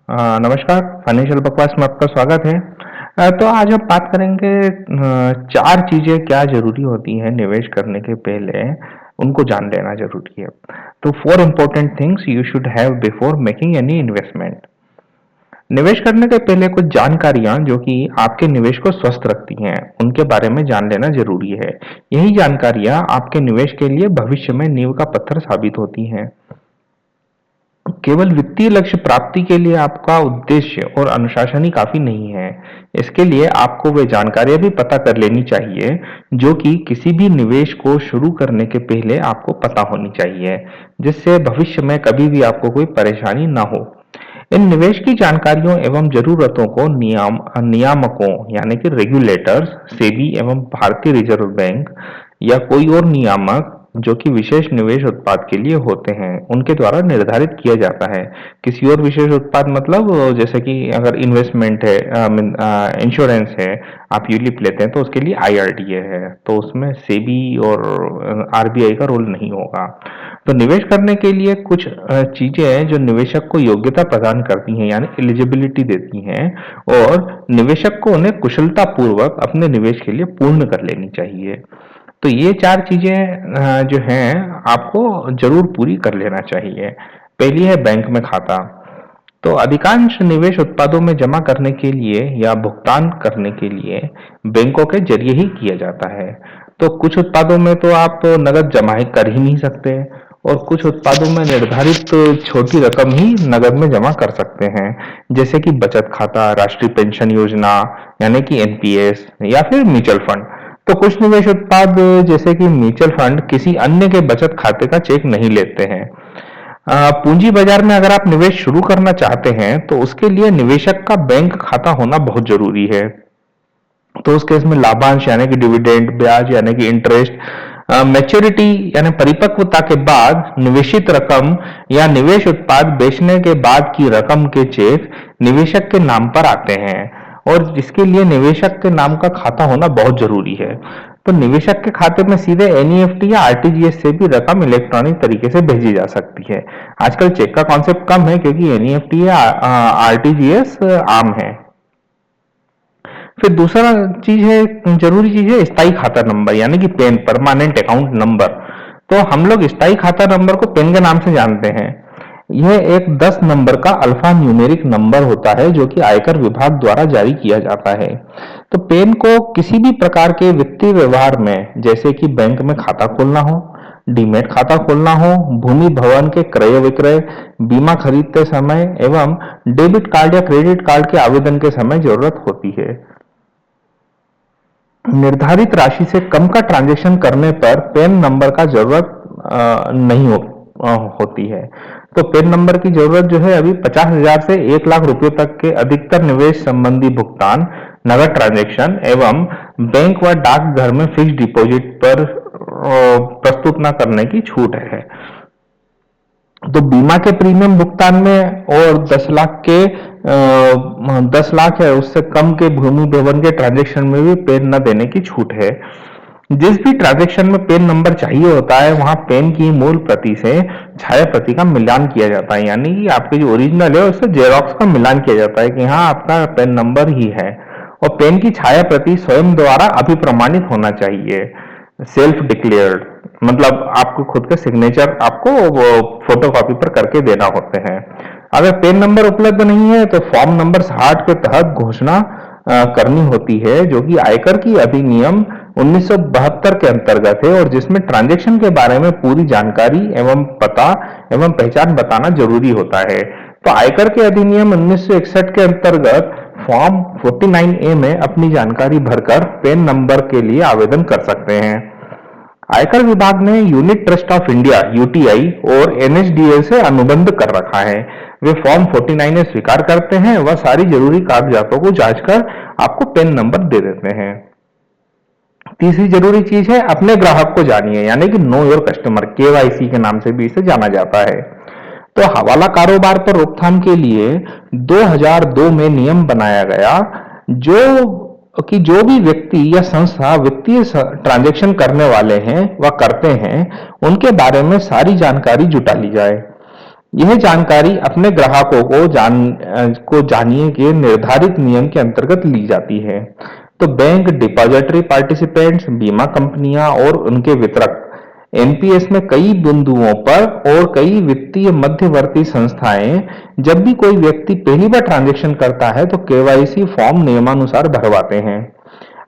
नमस्कार, फाइनेंशियल बकवास में आपका स्वागत है। तो आज हम बात करेंगे 4 चीज़ें क्या ज़रूरी होती हैं निवेश करने के पहले, उनको जान लेना ज़रूरी है। तो 4 important things you should have before making any investment. निवेश करने के पहले कुछ जानकारियाँ जो कि आपके निवेश को स्वस्थ रखती हैं, उनके बारे में जान लेना ज़रूरी है। यही जानकारियाँ आपके निवेश के लिए भविष्य में नींव का पत्थर साबित होती हैं। केवल वित्तीय लक्ष्य प्राप्ति के लिए आपका उद्देश्य और अनुशासन ही काफी नहीं है। इसके लिए आपको वे जानकारियां भी पता कर लेनी चाहिए जो कि किसी भी निवेश को शुरू करने के पहले आपको पता होनी चाहिए, जिससे भविष्य में कभी भी आपको कोई परेशानी ना हो। इन निवेश की जानकारियों एवं जरूरतों को नियामकों यानी कि रेगुलेटर्स, सेबी एवं भारतीय रिजर्व बैंक या कोई और नियामक जो कि विशेष निवेश उत्पाद के लिए होते हैं, उनके द्वारा निर्धारित किया जाता है। किसी और विशेष उत्पाद मतलब जैसे कि अगर इन्वेस्टमेंट है, इंश्योरेंस है, आप यूलिप लेते हैं तो उसके लिए आईआरडीए है, तो उसमें सेबी और आरबीआई का रोल नहीं होगा। तो निवेश करने के लिए कुछ चीजें हैं जो निवेशक को योग्यता प्रदान करती हैं यानी एलिजिबिलिटी देती हैं, और निवेशक को उन्हें कुशलता पूर्वक अपने निवेश के लिए पूर्ण कर लेनी चाहिए। तो ये 4 चीजें जो हैं आपको जरूर पूरी कर लेना चाहिए। पहली है बैंक में खाता। तो अधिकांश निवेश उत्पादों में जमा करने के लिए या भुगतान करने के लिए बैंकों के जरिए ही किया जाता है। तो कुछ उत्पादों में तो आप नगद जमा ही कर ही नहीं सकते, और कुछ उत्पादों में निर्धारित छोटी रकम ही नगद में जमा कर सकते हैं, जैसे कि बचत खाता, राष्ट्रीय पेंशन योजना यानी कि एनपीएस, या फिर म्यूचुअल फंड। तो कुछ निवेश उत्पाद जैसे कि म्यूचुअल फंड किसी अन्य के बचत खाते का चेक नहीं लेते हैं। पूंजी बाजार में अगर आप निवेश शुरू करना चाहते हैं तो उसके लिए निवेशक का बैंक खाता होना बहुत जरूरी है। तो उस केस में लाभांश यानी कि डिविडेंड, ब्याज यानी कि इंटरेस्ट, मैच्योरिटी यानी परिपक्वता के बाद निवेशित रकम या निवेश उत्पाद बेचने के बाद की रकम के चेक निवेशक के नाम पर आते हैं, और जिसके लिए निवेशक के नाम का खाता होना बहुत जरूरी है। तो निवेशक के खाते में सीधे एनईएफटी या आरटीजीएस से भी रकम इलेक्ट्रॉनिक तरीके से भेजी जा सकती है। आजकल चेक का कॉन्सेप्ट कम है क्योंकि एनईएफटी या आरटीजीएस आम है। फिर दूसरा चीज है, जरूरी चीज है स्थायी खाता नंबर यानी कि पेन, परमानेंट अकाउंट नंबर। तो हम लोग स्थायी खाता नंबर को पेन के नाम से जानते हैं। यह एक 10 नंबर का अल्फा न्यूमेरिक नंबर होता है जो कि आयकर विभाग द्वारा जारी किया जाता है। तो पेन को किसी भी प्रकार के वित्तीय व्यवहार में, जैसे कि बैंक में खाता खोलना हो, डीमैट खाता खोलना हो, भूमि भवन के क्रय विक्रय, बीमा खरीदते समय एवं डेबिट कार्ड या क्रेडिट कार्ड के आवेदन के समय जरूरत होती है। निर्धारित राशि से कम का ट्रांजैक्शन करने पर पैन नंबर का जरूरत नहीं होती है। तो पैन नंबर की जरूरत जो है अभी 50,000 से 1 लाख रुपए तक के अधिकतर निवेश संबंधी भुगतान, नगद ट्रांजैक्शन एवं बैंक व डाकघर में फिक्स डिपॉजिट पर प्रस्तुत न करने की छूट है। तो बीमा के प्रीमियम भुगतान में और 10 लाख है उससे कम के भूमि भवन के ट्रांजैक्शन में भी पेन न देने की छूट है। जिस भी ट्रांजैक्शन में पेन नंबर चाहिए होता है वहां पेन की मूल प्रति से छाया प्रति का मिलान किया जाता है, यानी कि आपके जो ओरिजिनल है उससे जेरोक्स का मिलान किया जाता है कि हाँ आपका पेन नंबर ही है। और पेन की छाया प्रति स्वयं द्वारा अभिप्रमाणित होना चाहिए, सेल्फ डिक्लेयर्ड, मतलब आपको खुद के सिग्नेचर आपको वो फोटो कॉपी पर करके देना होते हैं। अगर पेन नंबर उपलब्ध नहीं है तो फॉर्म नंबर 60 के तहत घोषणा करनी होती है जो कि आयकर की अधिनियम 1972 के अंतर्गत है, और जिसमें ट्रांजैक्शन के बारे में पूरी जानकारी एवं पता एवं पहचान बताना जरूरी होता है। तो आयकर के अधिनियम 1961 के अंतर्गत फॉर्म 49A में अपनी जानकारी भरकर पेन नंबर के लिए आवेदन कर सकते हैं। आयकर विभाग ने unit trust of India UTI और एनएसडीएल से अनुबंध कर रखा है। वे फॉर्म 49A स्वीकार करते हैं, वह सारी जरूरी कागजातों को जांचकर आपको पेन नंबर दे देते हैं। तीसरी जरूरी चीज है अपने ग्राहक को जानिए, यानी कि नो योर कस्टमर, केवाईसी के नाम से भी इसे जाना जाता है। तो हवाला कारोबार पर रोकथाम के लिए 2002 में नियम बनाया गया जो भी व्यक्ति या संस्था वित्तीय ट्रांजैक्शन करने वाले हैं व करते हैं उनके बारे में सारी जानकारी जुटा ली जाए। यह जानकारी अपने ग्राहकों को जानिए कि निर्धारित नियम के अंतर्गत ली जाती है। तो बैंक, डिपॉजिटरी पार्टिसिपेंट्स, बीमा कंपनियां और उनके वितरक एनपीएस में कई बिंदुओं पर और कई वित्तीय मध्यवर्ती संस्थाएं जब भी कोई व्यक्ति पहली बार ट्रांजैक्शन करता है तो केवाईसी फॉर्म नियमानुसार भरवाते हैं।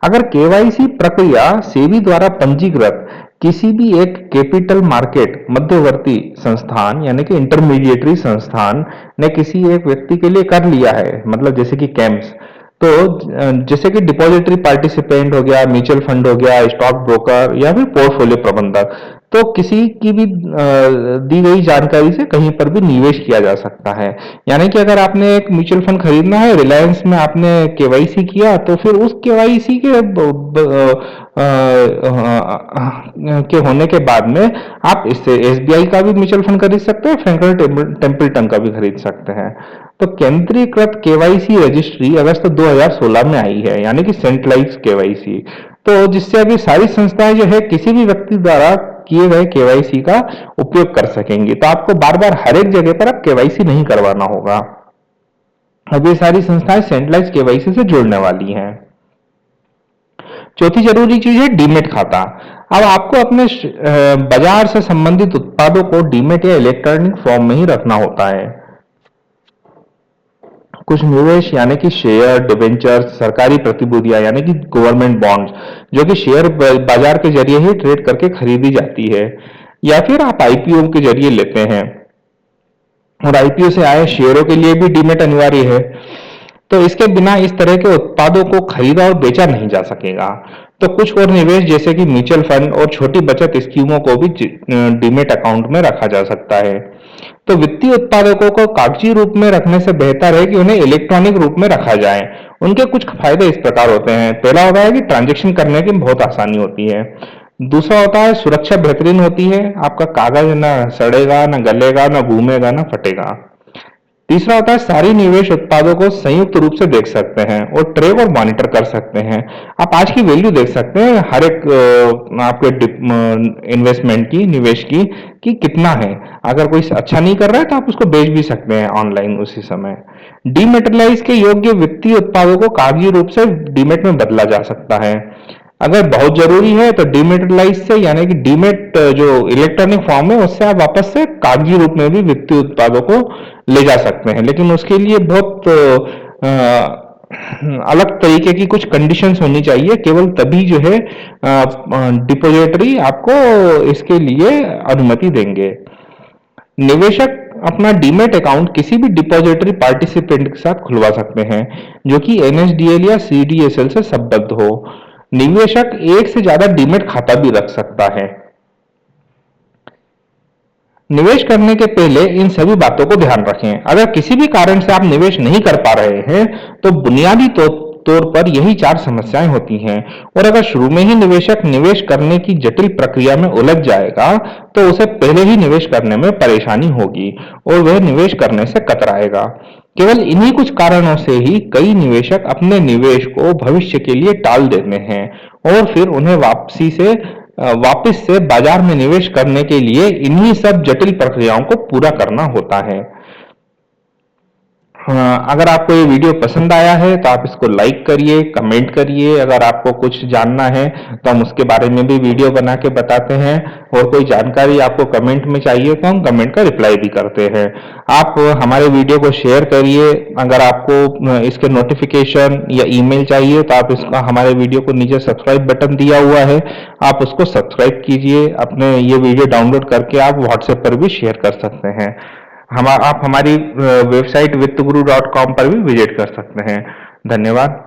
अगर केवाईसी प्रक्रिया सेबी द्वारा पंजीकृत किसी भी एक कैपिटल मार्केट मध्यवर्ती संस्थान यानी कि इंटरमीडिएटरी संस्थान ने किसी एक व्यक्ति के लिए कर लिया है, मतलब जैसे कि कैम्स, तो जैसे कि डिपॉजिटरी पार्टिसिपेंट हो गया, म्यूचुअल फंड हो गया, स्टॉक ब्रोकर या फिर पोर्टफोलियो प्रबंधक, तो किसी की भी दी गई जानकारी से कहीं पर भी निवेश किया जा सकता है। यानी कि अगर आपने एक म्यूचुअल फंड खरीदना है, रिलायंस में आपने केवाईसी किया, तो फिर उस केवाईसी के होने के बाद में आप इससे एसबीआई का भी म्यूचुअल फंड खरीद सकते हैं, फ्रैंकलिन टेम्पल्टन का भी खरीद सकते हैं। तो केंद्रीकृत केवाईसी रजिस्ट्री अगस्त 2016 में आई है, यानी कि सेंट्रलाइज केवाईसी, तो जिससे अभी सारी संस्थाएं जो है किसी भी व्यक्ति द्वारा किए गए केवाईसी का उपयोग कर सकेंगी। तो आपको बार बार हर एक जगह पर अब केवाईसी नहीं करवाना होगा। अब ये सारी संस्थाएं सेंट्रलाइज केवाईसी से जुड़ने वाली हैं। चौथी जरूरी चीज है डीमेट खाता। अब आपको अपने बाजार से संबंधित उत्पादों को डीमेट या इलेक्ट्रॉनिक फॉर्म में ही रखना होता है। कुछ निवेश यानी कि शेयर, डिबेंचर, सरकारी प्रतिभूतियां यानी कि गवर्नमेंट बॉन्ड्स, जो कि शेयर बाजार के जरिए ही ट्रेड करके खरीदी जाती है, या फिर आप आईपीओ के जरिए लेते हैं, और आईपीओ से आए शेयरों के लिए भी डीमेट अनिवार्य है। तो इसके बिना इस तरह के उत्पादों को खरीदा और बेचा नहीं जा सकेगा। तो कुछ और निवेश जैसे कि म्यूचुअल फंड और छोटी बचत स्कीमों को भी डीमेट अकाउंट में रखा जा सकता है। तो वित्तीय उत्पादकों को कागजी रूप में रखने से बेहतर है कि उन्हें इलेक्ट्रॉनिक रूप में रखा जाए। उनके कुछ फायदे इस प्रकार होते हैं। पहला होता है कि ट्रांजैक्शन करने की बहुत आसानी होती है। दूसरा होता है सुरक्षा बेहतरीन होती है, आपका कागज ना सड़ेगा, ना गलेगा, ना घूमेगा, ना फटेगा। तीसरा होता है सारी निवेश उत्पादों को संयुक्त रूप से देख सकते हैं और ट्रैक और मॉनिटर कर सकते हैं। आप आज की वैल्यू देख सकते हैं हर एक आपके इन्वेस्टमेंट की, निवेश की, कि कितना है। अगर कोई अच्छा नहीं कर रहा है तो आप उसको बेच भी सकते हैं ऑनलाइन उसी समय। डीमेटेरियलाइज के योग्य वित्तीय उत्पादों को कागजी रूप से डीमेट में बदला जा सकता है। अगर बहुत जरूरी है तो डीमेटेरियलाइज से यानी कि डीमेट जो इलेक्ट्रॉनिक फॉर्म है उससे आप वापस से कागजी रूप में भी वित्तीय उत्पादों को ले जा सकते हैं, लेकिन उसके लिए बहुत अलग तरीके की कुछ कंडीशंस होनी चाहिए। केवल तभी जो है डिपॉजिटरी आपको इसके लिए अनुमति देंगे। निवेशक अपना डीमेट अकाउंट किसी भी डिपॉजिटरी पार्टिसिपेंट के साथ खुलवा सकते हैं जो कि एनएसडीएल या सीडीएसएल से संबद्ध हो। निवेशक एक से ज्यादा डीमेट खाता भी रख सकता है। निवेश करने के पहले इन सभी बातों को ध्यान रखें। अगर किसी भी कारण से आप निवेश नहीं कर पा रहे हैं तो बुनियादी तौर पर यही 4 समस्याएं होती हैं, और अगर शुरू में ही निवेशक निवेश करने की जटिल प्रक्रिया में उलझ जाएगा तो उसे पहले ही निवेश करने में परेशानी होगी और वह निवेश करने से कतराएगा। केवल इन्हीं कुछ कारणों से ही कई निवेशक अपने निवेश को भविष्य के लिए टाल देते हैं और फिर उन्हें वापस से बाजार में निवेश करने के लिए इन्हीं सब जटिल प्रक्रियाओं को पूरा करना होता है। अगर आपको ये वीडियो पसंद आया है तो आप इसको लाइक करिए, कमेंट करिए। अगर आपको कुछ जानना है तो हम उसके बारे में भी वीडियो बना के बताते हैं, और कोई जानकारी आपको कमेंट में चाहिए तो हम कमेंट का रिप्लाई भी करते हैं। आप हमारे वीडियो को शेयर करिए। अगर आपको इसके नोटिफिकेशन या ईमेल चाहिए तो आप इसका हमारे वीडियो को नीचे सब्सक्राइब बटन दिया हुआ है, आप उसको सब्सक्राइब कीजिए। अपने ये वीडियो डाउनलोड करके आप व्हाट्सएप पर भी शेयर कर सकते हैं। आप हमारी वेबसाइट वित्तगुरु.com पर भी विजिट कर सकते हैं। धन्यवाद।